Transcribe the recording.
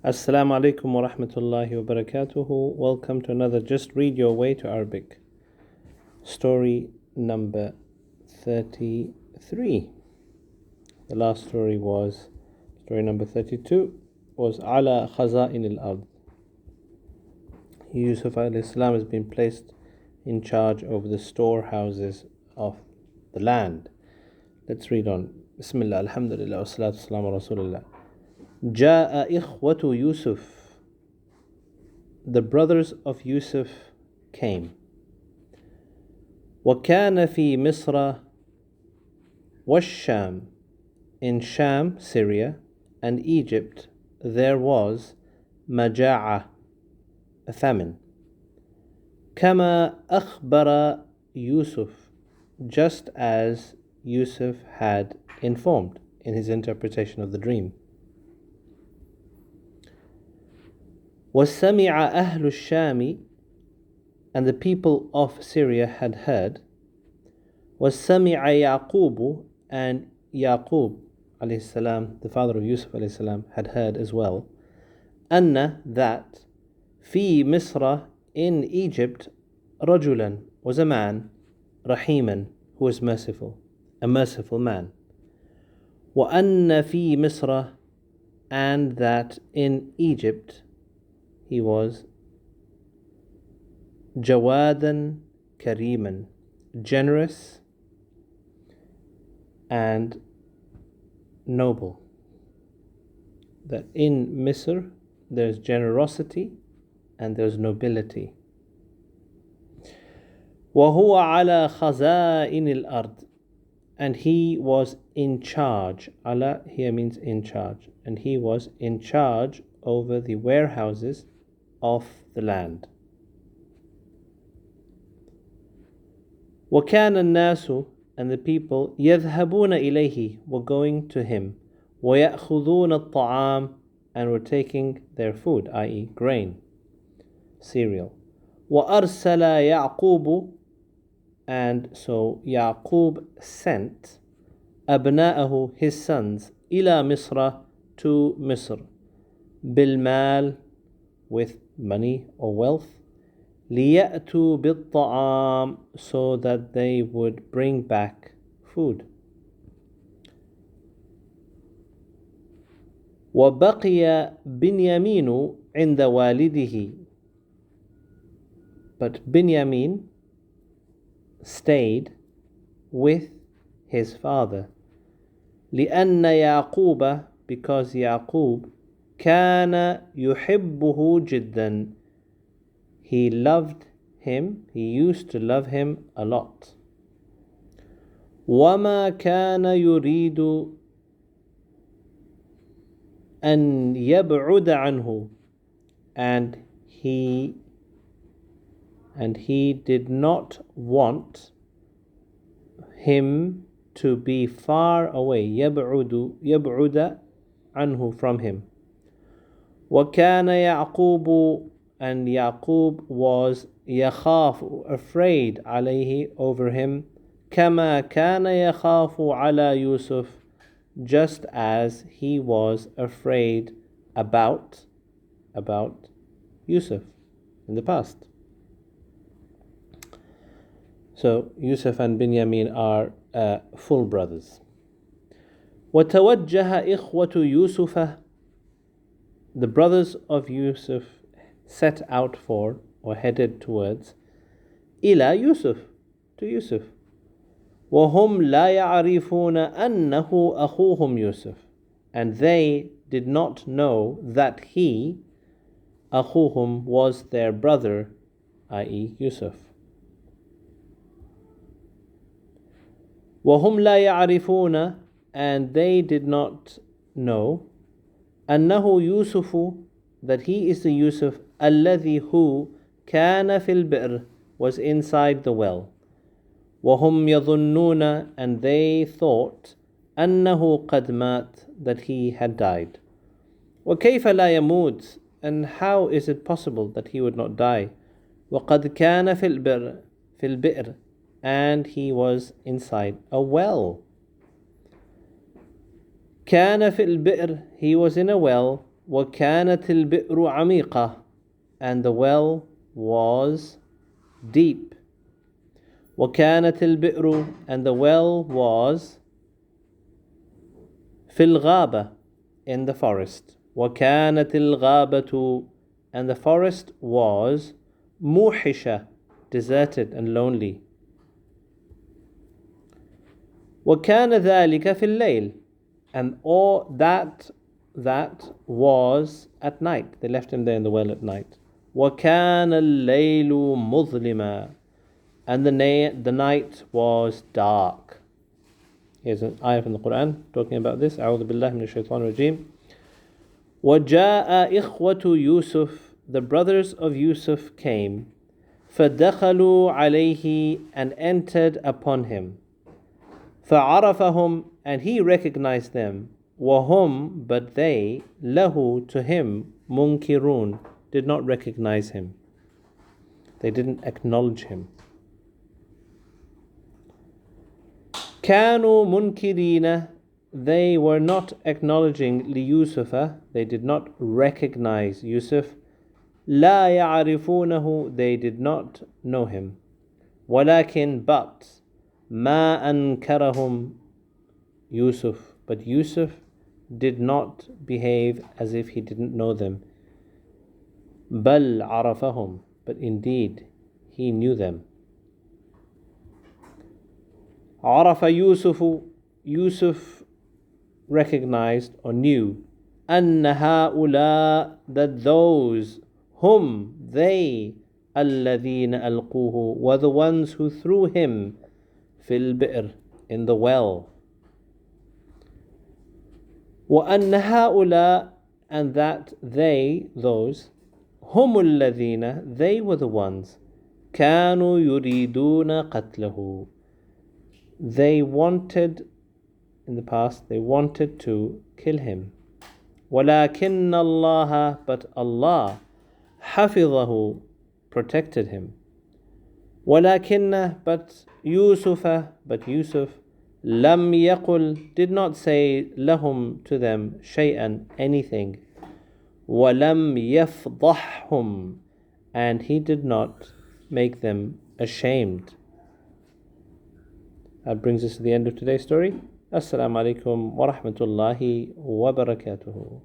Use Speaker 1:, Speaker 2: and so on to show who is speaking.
Speaker 1: Assalamu alaikum wa rahmatullahi wa barakatuhu. Welcome to another Just Read Your Way to Arabic. Story number 33. The last story was, story number 32, was Ala Khaza'in al-Ard. Yusuf alayhi salam has been placed in charge over the storehouses of the land. Let's read on. Bismillah, alhamdulillah, wa salatu wassalamu ala rasulillah. جاء إخوة يوسف. The brothers of Yusuf came. وكان في مصر والشام. In Sham, Syria, and Egypt there was مجاعة, a famine. كما أخبر يوسف, just as Yusuf had informed in his interpretation of the dream. وَسَمِعَ أَهْلُ الشَّامِ, and the people of Syria had heard. وَسَمِعَ يَعْقُوبُ, and Yaqub alayhi salam, the father of Yusuf alayhi salam, had heard as well. أَنَّ, that, فِي مِصْرَ, in Egypt, رَجُلًا, was a man, رَحِيمًا, who was merciful, a merciful man. وَأَنَّ فِي مِصْرَ, and that in Egypt he was Jawadan Kariman, generous and noble. That in Misr there's generosity and there's nobility. وَهُوَ عَلَى خَزَائِنِ الْأَرْضِ, and he was in charge. Ala here means in charge, and he was in charge over the warehouses of the land. وَكَانَ النَّاسُ, and the people, يَذْهَبُونَ إِلَيْهِ, were going to him, وَيَأْخُذُونَ الطَّعَامِ, and were taking their food, i.e. grain, cereal. وَأَرْسَلَ يَعْقُوبُ, and so Yaqub sent أبناءه, his sons, إلى مصر, to Misr, بالمال, with money or wealth, ليأتوا بالطعام, so that they would bring back food. وبقي بنيامين عند والده, but Binyamin stayed with his father. لأن يعقوب, because Yaqub, كان يحبه جدا, he loved him, he used to love him a lot. وما كان يريد أن يبعد عنه, and he did not want him to be far away. يبعد عنه, from him. وكان يعقوب, and Yaqub was يخاف, afraid, عليه, over him, كما كان يخاف على يوسف, just as he was afraid about Yusuf in the past. So Yusuf and Binyamin are full brothers. وتوجه إخوة يوسف, the brothers of Yusuf set out for, or headed towards, إلى يوسف, to Yusuf. وهم لا يعرفون أنه أخوهم يوسف, and they did not know that he, أخوهم, was their brother, i.e. Yusuf. وهم لا يعرفون, and they did not know, أنه يوسف, that he is the Yusuf, الذي, who, كان في البئر, was inside the well. وهم يظنون, and they thought, أنه قد مات, that he had died. وكيف لا يموت, and how is it possible that he would not die? وقد كان في البئر, and he was inside a well. كان في البئر, he was in a well, وكانت البئر عميقة, and the well was deep. وكانت البئر, and the well was في الغابة, in the forest. وكانت الغابة, and the forest was موحشة, deserted and lonely. وكان ذلك في الليل, and all that was at night. They left him there in the well at night. وكان الليل مظلما, and the night was dark. Here's an ayah from the Quran talking about this. أعوذ بالله من الشيطان الرجيم. وجاء إخوة يوسف, the brothers of Yusuf came. فدخلوا عليه, and entered upon him. فعرفهم, and he recognized them. وهم, but they, له, to him, munkirun, did not recognize him. They didn't acknowledge him. كانوا منكرين, they were not acknowledging ليوسف, they did not recognize Yusuf. لا يعرفونه, they did not know him. ولكن, but, ما أنكرهم Yusuf, but Yusuf did not behave as if he didn't know them. بل عرفهم, but indeed he knew them. عرف يوسف, Yusuf recognized or knew أن هؤلاء, that those, هم, they, الذين ألقوه, were the ones who threw him في البئر, in the well. وأن هؤلاء, and that they, those, هم الذين, they were the ones, كانوا يريدون قتله, they wanted, in the past, they wanted to kill him. ولكن الله, but Allah, حفظه, protected him. ولكن, but يوسف, but Yusuf, لم يقل, did not say, لهم, to them, شيئا, anything. ولم يفضحهم, and he did not make them ashamed. That brings us to the end of today's story. Assalamu alaikum wa rahmatullahi wa barakatuhu.